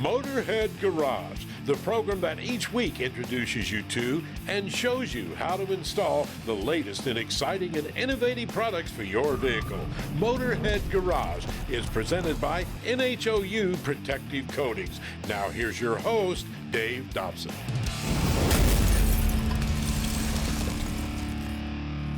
Motorhead Garage, the program that each week introduces you to and shows you how to install the latest and exciting and innovative products for your vehicle. Motorhead Garage is presented by NHOU Protective Coatings. Now here's your host, Dave Dobson.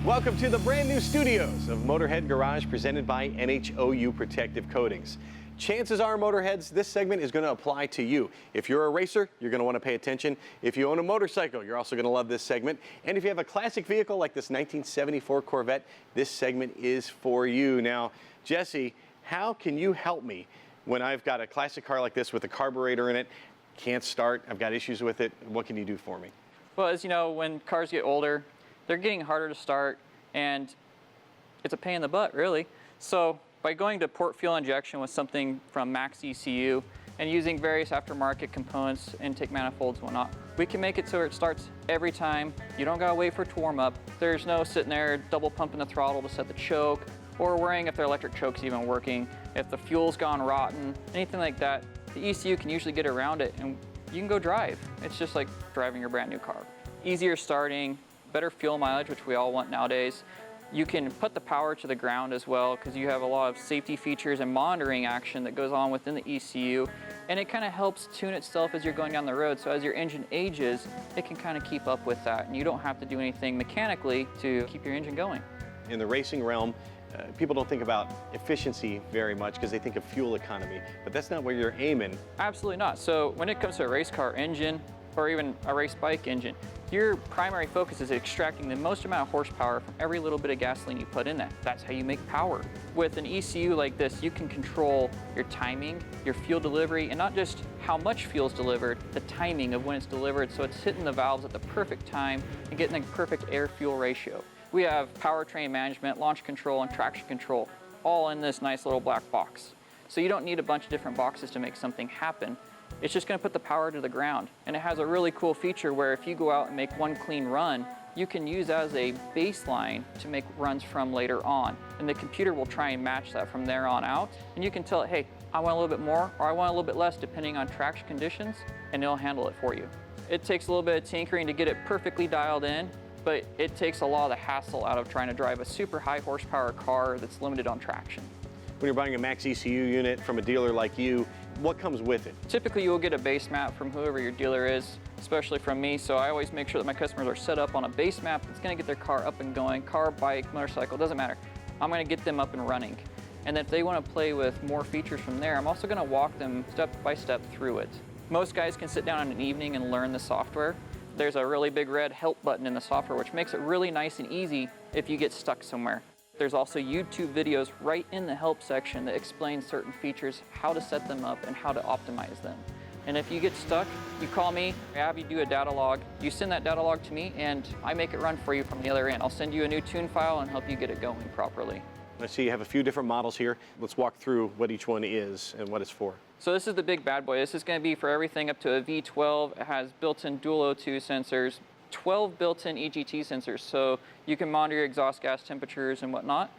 Welcome to the brand new studios of Motorhead Garage, presented by NHOU Protective Coatings. Chances are, Motorheads, this segment is going to apply to you. If you're a racer, you're going to want to pay attention. If you own a motorcycle, you're also going to love this segment. And if you have a classic vehicle like this 1974 Corvette, this segment is for you. Now, Jesse, how can you help me when I've got a classic car like this with a carburetor in it, can't start, I've got issues with it? What can you do for me? Well, as you know, when cars get older, they're getting harder to start, and it's a pain in the butt, really. So by going to port fuel injection with something from Max ECU and using various aftermarket components, intake manifolds and whatnot, we can make it so it starts every time. You don't gotta wait for it to warm up. There's no sitting there double pumping the throttle to set the choke, or worrying if the electric choke's even working, if the fuel's gone rotten, anything like that. The ECU can usually get around it and you can go drive. It's just like driving your brand new car. Easier starting, better fuel mileage, which we all want nowadays. You can put the power to the ground as well, because you have a lot of safety features and monitoring action that goes on within the ECU, and it kind of helps tune itself as you're going down the road. So as your engine ages, it can kind of keep up with that, and you don't have to do anything mechanically to keep your engine going. In the racing realm, people don't think about efficiency very much because they think of fuel economy, but that's not where you're aiming. Absolutely not. So when it comes to a race car engine, or even a race bike engine, your primary focus is extracting the most amount of horsepower from every little bit of gasoline you put in that. That's how you make power. With an ECU like this, you can control your timing, your fuel delivery, and not just how much fuel is delivered, the timing of when it's delivered, so it's hitting the valves at the perfect time and getting the perfect air-fuel ratio. We have powertrain management, launch control, and traction control, all in this nice little black box. So you don't need a bunch of different boxes to make something happen. It's just going to put the power to the ground. And it has a really cool feature where if you go out and make one clean run, you can use as a baseline to make runs from later on. And the computer will try and match that from there on out. And you can tell it, hey, I want a little bit more or I want a little bit less depending on traction conditions, and it'll handle it for you. It takes a little bit of tinkering to get it perfectly dialed in, but it takes a lot of the hassle out of trying to drive a super high horsepower car that's limited on traction. When you're buying a Max ECU unit from a dealer like you, what comes with it? Typically, you'll get a base map from whoever your dealer is, especially from me, so I always make sure that my customers are set up on a base map that's going to get their car up and going. Car, bike, motorcycle, doesn't matter. I'm going to get them up and running. And if they want to play with more features from there, I'm also going to walk them step by step through it. Most guys can sit down in an evening and learn the software. There's a really big red help button in the software, which makes it really nice and easy if you get stuck somewhere. There's also YouTube videos right in the help section that explain certain features, how to set them up, and how to optimize them. And if you get stuck, you call me, I have you do a data log. You send that data log to me, and I make it run for you from the other end. I'll send you a new tune file and help you get it going properly. I see you have a few different models here. Let's walk through what each one is and what it's for. So this is the big bad boy. This is going to be for everything up to a V12. It has built-in dual O2 sensors, 12 built-in EGT sensors, so you can monitor your exhaust gas temperatures and whatnot,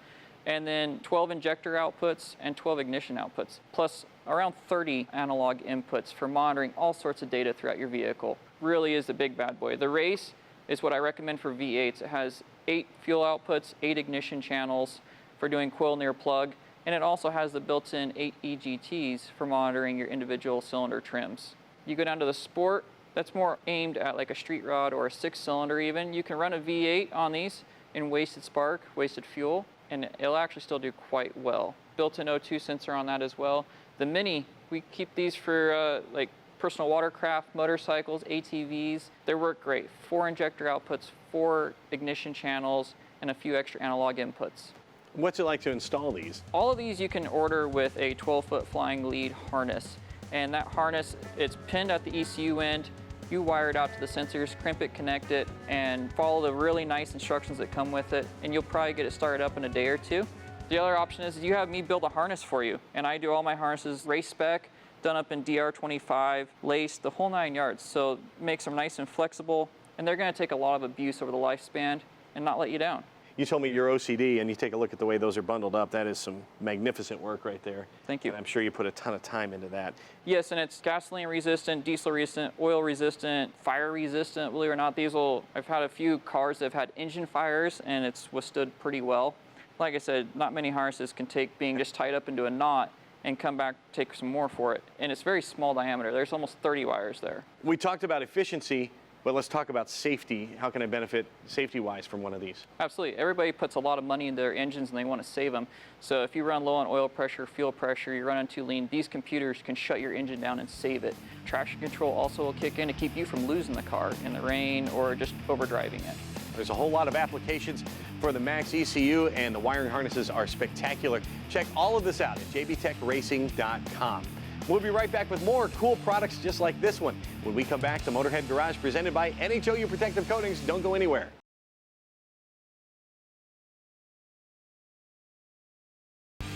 and then 12 injector outputs and 12 ignition outputs, plus around 30 analog inputs for monitoring all sorts of data throughout your vehicle. Really is the big bad boy. The race is what I recommend for V8s. It has 8 fuel outputs, 8 ignition channels for doing coil near plug, and it also has the built-in 8 EGTs for monitoring your individual cylinder trims. You go down to the Sport, that's more aimed at like a street rod or a 6-cylinder even. You can run a V8 on these in wasted spark, wasted fuel, and it'll actually still do quite well. Built-in O2 sensor on that as well. The Mini, we keep these for like personal watercraft, motorcycles, ATVs. They work great. 4 injector outputs, 4 ignition channels, and a few extra analog inputs. What's it like to install these? All of these you can order with a 12-foot flying lead harness. And that harness, it's pinned at the ECU end. You wire it out to the sensors, crimp it, connect it, and follow the really nice instructions that come with it, and you'll probably get it started up in a day or two. The other option is you have me build a harness for you, and I do all my harnesses race spec, done up in DR25, laced, the whole 9 yards, so it makes them nice and flexible, and they're going to take a lot of abuse over the lifespan and not let you down. You told me you're OCD, and you take a look at the way those are bundled up. That is some magnificent work right there. Thank you. And I'm sure you put a ton of time into that. Yes, and it's gasoline resistant, diesel resistant, oil resistant, fire resistant. Believe it or not, I've had a few cars that have had engine fires, and it's withstood pretty well. Like I said, not many harnesses can take being just tied up into a knot and come back, take some more for it. And it's very small diameter. There's almost 30 wires there. We talked about efficiency, but let's talk about safety. How can I benefit safety-wise from one of these? Absolutely. Everybody puts a lot of money into their engines and they want to save them. So if you run low on oil pressure, fuel pressure, you're running too lean, these computers can shut your engine down and save it. Traction control also will kick in to keep you from losing the car in the rain or just overdriving it. There's a whole lot of applications for the Max ECU, and the wiring harnesses are spectacular. Check all of this out at jbtechracing.com. We'll be right back with more cool products just like this one when we come back to Motorhead Garage, presented by NHOU Protective Coatings. Don't go anywhere.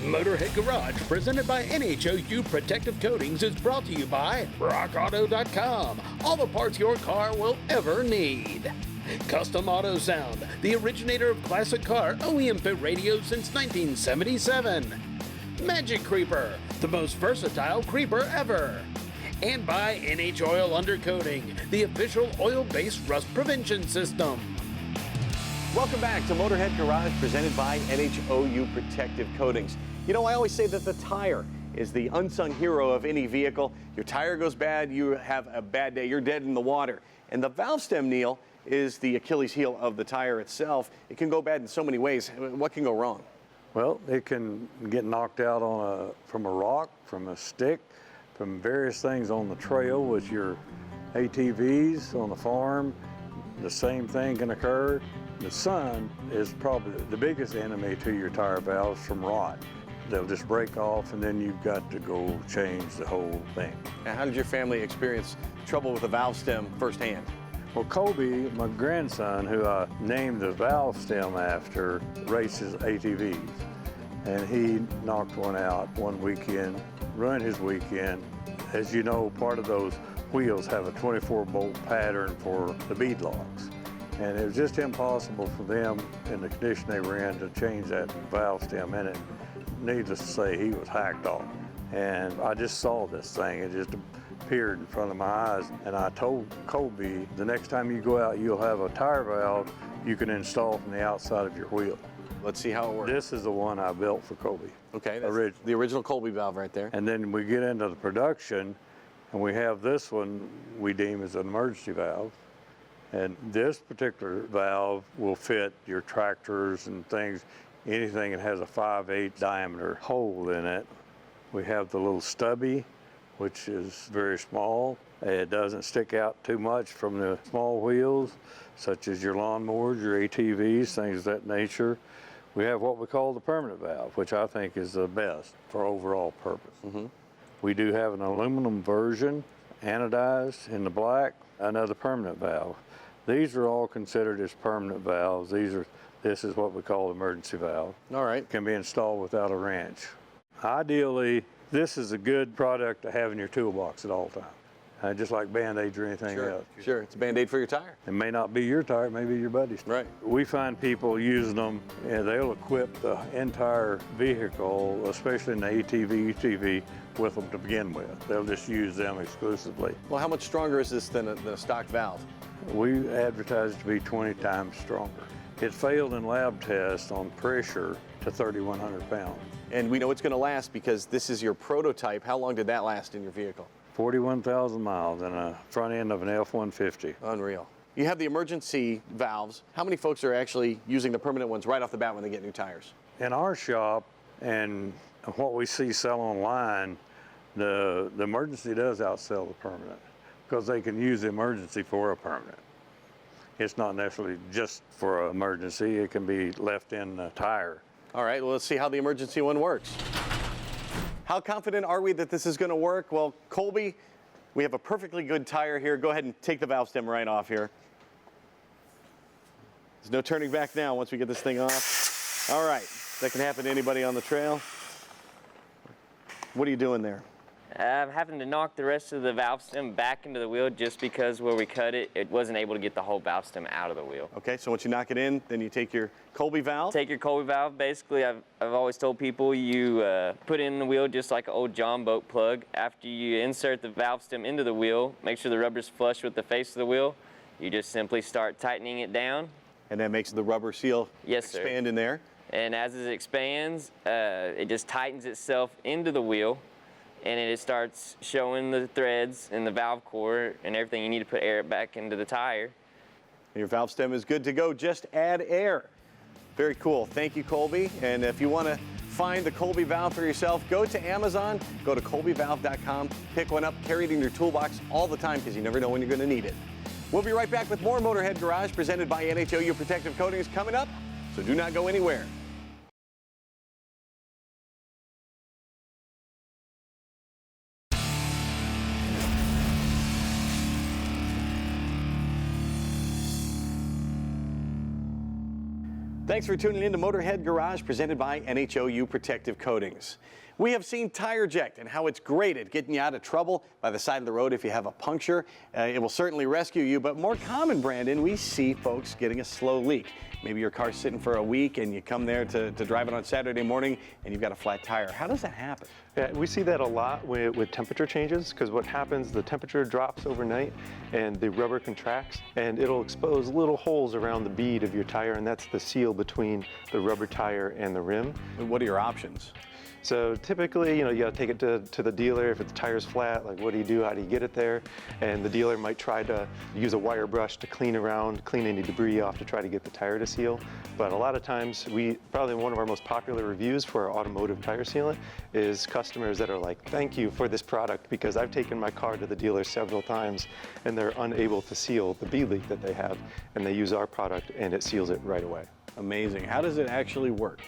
Motorhead Garage, presented by NHOU Protective Coatings, is brought to you by RockAuto.com. All the parts your car will ever need. Custom Auto Sound, the originator of classic car OEM fit radios since 1977. Magic Creeper, the most versatile creeper ever. And by NH Oil Undercoating, the official oil-based rust prevention system. Welcome back to Motorhead Garage, presented by NHOU Protective Coatings. You know, I always say that the tire is the unsung hero of any vehicle. Your tire goes bad, you have a bad day, you're dead in the water. And the valve stem, Neil, is the Achilles heel of the tire itself. It can go bad in so many ways. What can go wrong? Well, it can get knocked out from a rock, from a stick, from various things on the trail with your ATVs on the farm. The same thing can occur. The sun is probably the biggest enemy to your tire valves from rot. They'll just break off, and then you've got to go change the whole thing. Now, how did your family experience trouble with the valve stem firsthand? Well, Kobe, my grandson, who I named the valve stem after, races ATVs. And he knocked one out one weekend, ruined his weekend. As you know, part of those wheels have a 24-bolt pattern for the bead locks. And it was just impossible for them, in the condition they were in, to change that valve stem in it. Needless to say, he was hacked off. And I just saw this thing. It just appeared in front of my eyes. And I told Kobe, the next time you go out, you'll have a tire valve you can install from the outside of your wheel. Let's see how it works. This is the one I built for Kobe. Okay, that's the original Colby valve right there. And then we get into the production, and we have this one we deem as an emergency valve. And this particular valve will fit your tractors and things, anything that has a 5/8 diameter hole in it. We have the little stubby, which is very small. It doesn't stick out too much from the small wheels, such as your lawnmowers, your ATVs, things of that nature. We have what we call the permanent valve, which I think is the best for overall purpose. Mm-hmm. We do have an aluminum version, anodized in the black, another permanent valve. These are all considered as permanent valves. This is what we call emergency valve. All right. It can be installed without a wrench. Ideally, this is a good product to have in your toolbox at all times. Just like Band-Aids or anything else. Sure, it's a Band-Aid for your tire. It may not be your tire, it may be your buddy's tire. Right. We find people using them, and they'll equip the entire vehicle, especially in the ATV, UTV, with them to begin with. They'll just use them exclusively. Well, how much stronger is this than a stock valve? We advertise it to be 20 times stronger. It failed in lab tests on pressure to 3,100 pounds. And we know it's going to last because this is your prototype. How long did that last in your vehicle? 41,000 miles in a front end of an F-150. Unreal. You have the emergency valves. How many folks are actually using the permanent ones right off the bat when they get new tires? In our shop, and what we see sell online, the emergency does outsell the permanent because they can use the emergency for a permanent. It's not necessarily just for an emergency. It can be left in the tire. All right, well, let's see how the emergency one works. How confident are we that this is going to work? Well, Colby, we have a perfectly good tire here. Go ahead and take the valve stem right off here. There's no turning back now once we get this thing off. All right, that can happen to anybody on the trail. What are you doing there? I'm having to knock the rest of the valve stem back into the wheel just because where we cut it, it wasn't able to get the whole valve stem out of the wheel. Okay, so once you knock it in, then you take your Colby valve. Take your Colby valve. Basically, I've always told people you put it in the wheel just like an old John boat plug. After you insert the valve stem into the wheel, make sure the rubber's flush with the face of the wheel. You just simply start tightening it down. And that makes the rubber seal expand in there. And as it expands, it just tightens itself into the wheel, and it starts showing the threads and the valve core and everything you need to put air back into the tire. Your valve stem is good to go. Just add air. Very cool. Thank you, Colby. And if you want to find the Colby valve for yourself, go to Amazon, go to colbyvalve.com, pick one up, carry it in your toolbox all the time because you never know when you're going to need it. We'll be right back with more Motorhead Garage presented by NHOU Protective Coatings coming up, so do not go anywhere. Thanks for tuning in to Motorhead Garage presented by NHOU Protective Coatings. We have seen TireJect and how it's great at getting you out of trouble by the side of the road if you have a puncture. It will certainly rescue you, but more common, Brandon, we see folks getting a slow leak. Maybe your car's sitting for a week and you come there to drive it on Saturday morning and you've got a flat tire. How does that happen? Yeah, we see that a lot with temperature changes, because what happens, the temperature drops overnight and the rubber contracts and it'll expose little holes around the bead of your tire, and that's the seal between the rubber tire and the rim. And what are your options? So typically, you gotta take it to the dealer. If the tire's flat, like what do you do? How do you get it there? And the dealer might try to use a wire brush to clean any debris off to try to get the tire to seal. But a lot of times, probably one of our most popular reviews for our automotive tire sealant is customers that are like, thank you for this product, because I've taken my car to the dealer several times and they're unable to seal the bead leak that they have, and they use our product and it seals it right away. Amazing. How does it actually work?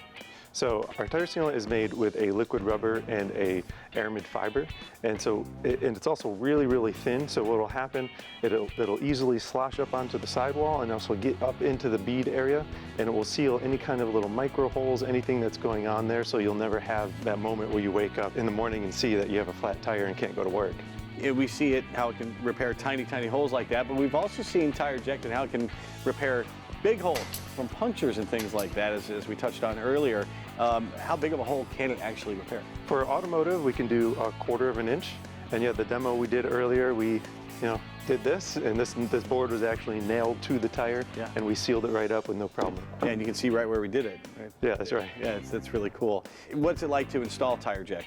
So our tire sealant is made with a liquid rubber and a aramid fiber, and it's also really, really thin. So what will happen, it'll easily slosh up onto the sidewall and also get up into the bead area, and it will seal any kind of little micro holes, anything that's going on there. So you'll never have that moment where you wake up in the morning and see that you have a flat tire and can't go to work. We see it, how it can repair tiny, tiny holes like that, but we've also seen TireJect and how it can repair big holes from punctures and things like that, as we touched on earlier. How big of a hole can it actually repair? For automotive, we can do 1/4 of an inch. And yeah, the demo we did earlier, we did this, and this board was actually nailed to the tire, and we sealed it right up with no problem. Yeah, and you can see right where we did it. Right? Yeah, that's right. Yeah, that's really cool. What's it like to install TireJect?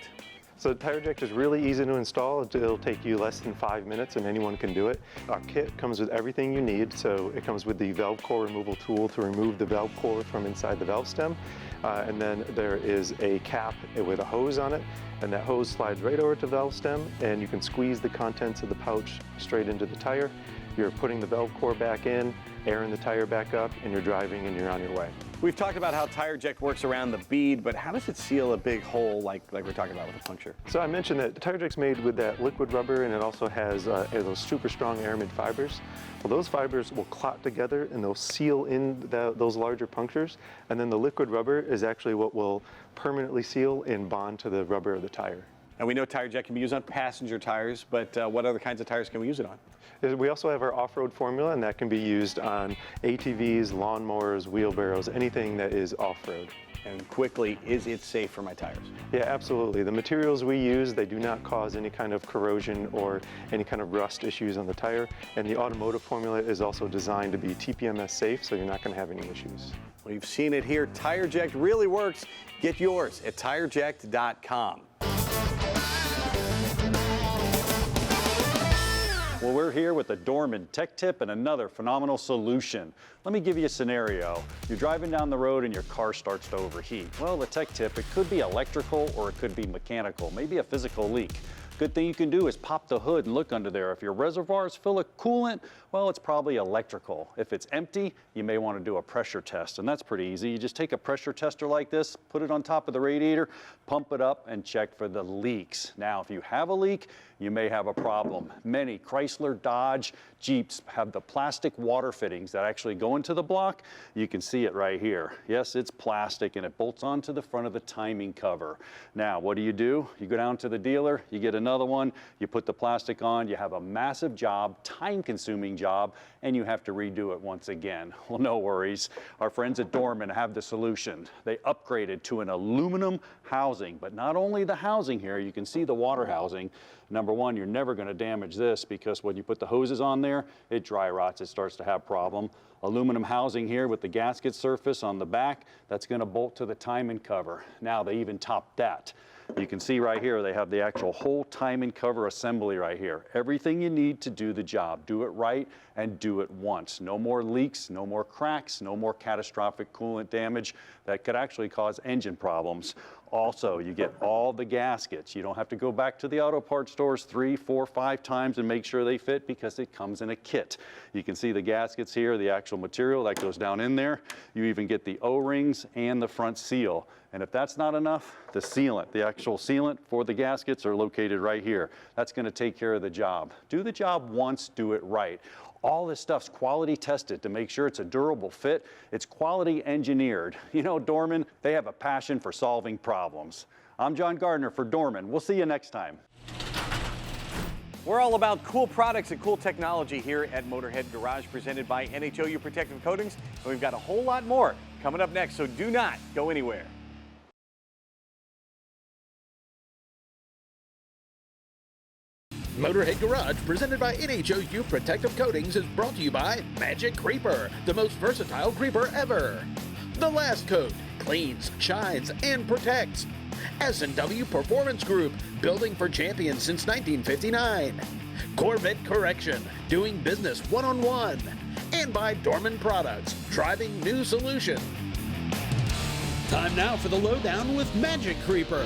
So TireJect is really easy to install. It'll take you less than 5 minutes and anyone can do it. Our kit comes with everything you need. So it comes with the valve core removal tool to remove the valve core from inside the valve stem. And then there is a cap with a hose on it, and that hose slides right over to the valve stem, and you can squeeze the contents of the pouch straight into the tire. You're putting the valve core back in, airing the tire back up, and you're driving and you're on your way. We've talked about how TireJect works around the bead, but how does it seal a big hole like we're talking about with a puncture? So I mentioned that TireJect's made with that liquid rubber, and it also has those super strong aramid fibers. Well, those fibers will clot together and they'll seal in those larger punctures, and then the liquid rubber is actually what will permanently seal and bond to the rubber of the tire. And we know TireJect can be used on passenger tires, but what other kinds of tires can we use it on? We also have our off-road formula, and that can be used on ATVs, lawnmowers, wheelbarrows, anything that is off-road. And quickly, is it safe for my tires? Yeah, absolutely. The materials we use, they do not cause any kind of corrosion or any kind of rust issues on the tire. And the automotive formula is also designed to be TPMS safe, so you're not going to have any issues. We've seen it here. TireJect really works. Get yours at TireJect.com. Well, we're here with a Dorman tech tip and another phenomenal solution. Let me give you a scenario. You're driving down the road and your car starts to overheat. Well, the tech tip, it could be electrical or it could be mechanical, maybe a physical leak. Good thing you can do is pop the hood and look under there. If your reservoir is full of coolant, well, it's probably electrical. If it's empty, you may want to do a pressure test, and that's pretty easy. You just take a pressure tester like this, put it on top of the radiator, pump it up, and check for the leaks. Now, if you have a leak, you may have a problem. Many Chrysler, Dodge, Jeeps have the plastic water fittings that actually go into the block. You can see it right here. Yes, it's plastic, and it bolts onto the front of the timing cover. Now, what do? You go down to the dealer, you get another another one, you put the plastic on, you have a massive job, time-consuming job, and you have to redo it once again. Well, no worries. Our friends at Dorman have the solution. They upgraded to an aluminum housing, but not only the housing here, you can see the water housing. Number one, you're never going to damage this because when you put the hoses on there, it dry rots, it starts to have problem. Aluminum housing here with the gasket surface on the back, that's going to bolt to the timing cover. Now they even topped that. You can see right here, they have the actual whole timing cover assembly right here. Everything you need to do the job. Do it right and do it once. No more leaks, no more cracks, no more catastrophic coolant damage that could actually cause engine problems. Also, you get all the gaskets. You don't have to go back to the auto parts stores 3, 4, 5 times and make sure they fit because it comes in a kit. You can see the gaskets here, the actual material that goes down in there. You even get the O-rings and the front seal. And if that's not enough, the sealant, the actual sealant for the gaskets are located right here. That's going to take care of the job. Do the job once, do it right. All this stuff's quality tested to make sure it's a durable fit. It's quality engineered. You know, Dorman, they have a passion for solving problems. I'm John Gardner for Dorman. We'll see you next time. We're all about cool products and cool technology here at Motorhead Garage, presented by NHOU Protective Coatings. And we've got a whole lot more coming up next, so do not go anywhere. Motorhead Garage, presented by NHOU Protective Coatings, is brought to you by Magic Creeper, the most versatile creeper ever. The Last Coat cleans, shines, and protects. S&W Performance Group, building for champions since 1959. Corvette Correction, doing business one-on-one. And by Dorman Products, driving new solution. Time now for the lowdown with Magic Creeper.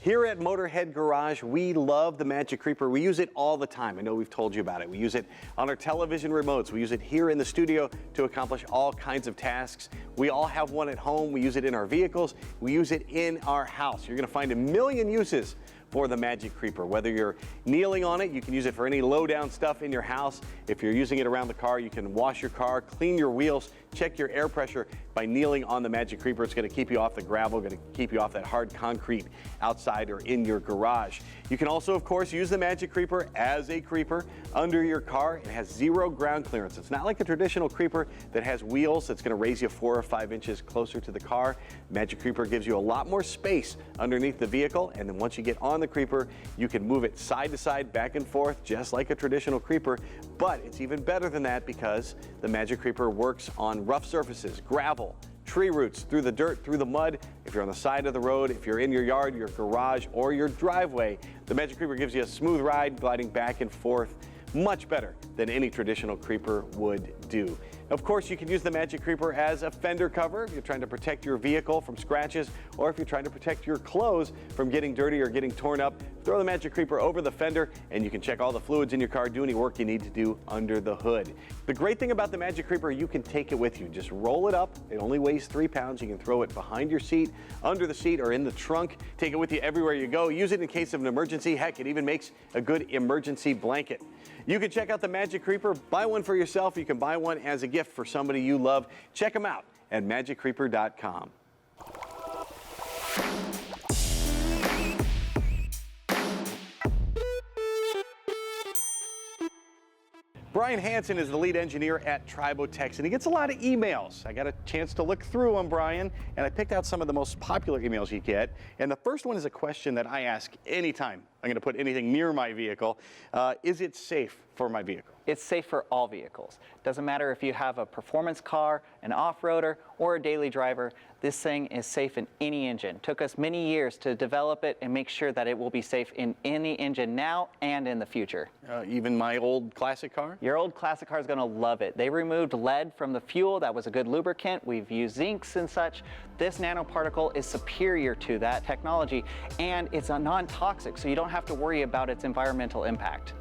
Here at Motorhead Garage, we love the Magic Creeper. We use it all the time. I know we've told you about it. We use it on our television remotes. We use it here in the studio to accomplish all kinds of tasks. We all have one at home. We use it in our vehicles. We use it in our house. You're going to find a million uses for the Magic Creeper. Whether you're kneeling on it, you can use it for any low-down stuff in your house. If you're using it around the car, you can wash your car, clean your wheels, check your air pressure by kneeling on the Magic Creeper. It's going to keep you off the gravel, going to keep you off that hard concrete outside or in your garage. You can also, of course, use the Magic Creeper as a creeper under your car. It has 0 ground clearance. It's not like a traditional creeper that has wheels that's going to raise you 4 or 5 inches closer to the car. Magic Creeper gives you a lot more space underneath the vehicle, and then once you get on the creeper, you can move it side to side, back and forth, just like a traditional creeper. But it's even better than that because the Magic Creeper works on rough surfaces, gravel, tree roots, through the dirt, through the mud. If you're on the side of the road, if you're in your yard, your garage, or your driveway, the Magic Creeper gives you a smooth ride, gliding back and forth, much better than any traditional creeper would do. Of course, you can use the Magic Creeper as a fender cover if you're trying to protect your vehicle from scratches, or if you're trying to protect your clothes from getting dirty or getting torn up. Throw the Magic Creeper over the fender and you can check all the fluids in your car, do any work you need to do under the hood. The great thing about the Magic Creeper, you can take it with you. Just roll it up. It only weighs 3 pounds. You can throw it behind your seat, under the seat, or in the trunk. Take it with you everywhere you go. Use it in case of an emergency. Heck, it even makes a good emergency blanket. You can check out the Magic Creeper. Buy one for yourself. You can buy one as a gift for somebody you love. Check them out at magiccreeper.com. Brian Hansen is the lead engineer at Tribotex, and he gets a lot of emails. I got a chance to look through them, Brian, and I picked out some of the most popular emails you get. And the first one is a question that I ask anytime I'm going to put anything near my vehicle. Is it safe for my vehicle? It's safe for all vehicles. Doesn't matter if you have a performance car, an off-roader, or a daily driver, this thing is safe in any engine. Took us many years to develop it and make sure that it will be safe in any engine now and in the future. Even my old classic car? Your old classic car is going to love it. They removed lead from the fuel. That was a good lubricant. We've used zincs and such. This nanoparticle is superior to that technology, and it's a non-toxic, so you don't have to worry about its environmental impact.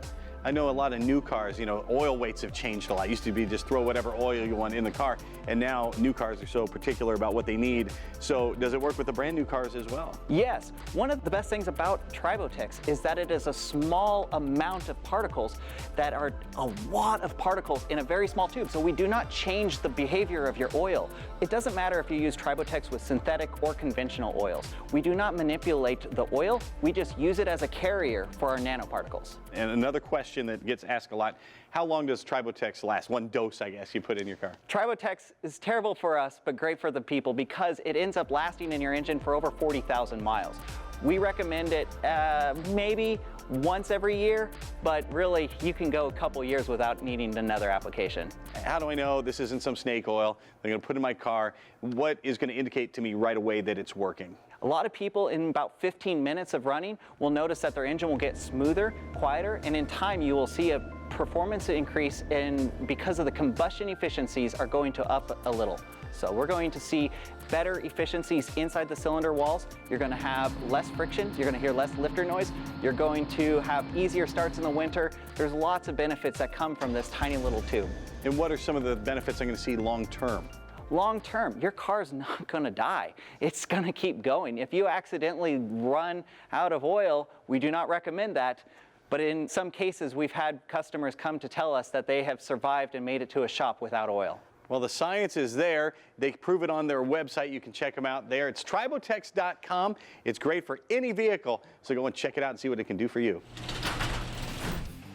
I know a lot of new cars, you know, oil weights have changed a lot. It used to be just throw whatever oil you want in the car, and now new cars are so particular about what they need. So does it work with the brand new cars as well? Yes. One of the best things about Tribotex is that it is a small amount of particles that are a lot of particles in a very small tube. So we do not change the behavior of your oil. It doesn't matter if you use Tribotex with synthetic or conventional oils. We do not manipulate the oil. We just use it as a carrier for our nanoparticles. And another question that gets asked a lot, how long does Tribotex last? One dose, I guess, you put in your car. Tribotex is terrible for us, but great for the people because it ends up lasting in your engine for over 40,000 miles. We recommend it maybe once every year, but really you can go a couple years without needing another application. How do I know this isn't some snake oil I'm going to put in my car? What is going to indicate to me right away that it's working? A lot of people in about 15 minutes of running will notice that their engine will get smoother, quieter, and in time you will see a performance increase because of the combustion efficiencies are going to up a little. So we're going to see better efficiencies inside the cylinder walls. You're going to have less friction. You're going to hear less lifter noise. You're going to have easier starts in the winter. There's lots of benefits that come from this tiny little tube. And what are some of the benefits I'm going to see long term? Long term, your car's not going to die. It's going to keep going. If you accidentally run out of oil, we do not recommend that. But in some cases, we've had customers come to tell us that they have survived and made it to a shop without oil. Well, the science is there. They prove it on their website. You can check them out there. It's tribotex.com. It's great for any vehicle, so go and check it out and see what it can do for you.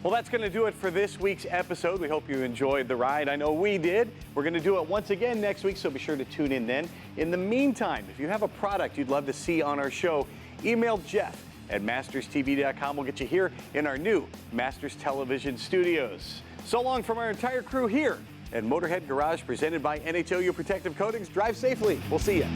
Well, that's going to do it for this week's episode. We hope you enjoyed the ride. I know we did. We're going to do it once again next week, so be sure to tune in then. In the meantime, if you have a product you'd love to see on our show, email Jeff at masterstv.com. We'll get you here in our new Masters Television studios. So long from our entire crew here at Motorhead Garage, presented by NHOU Protective Coatings. Drive safely. We'll see you.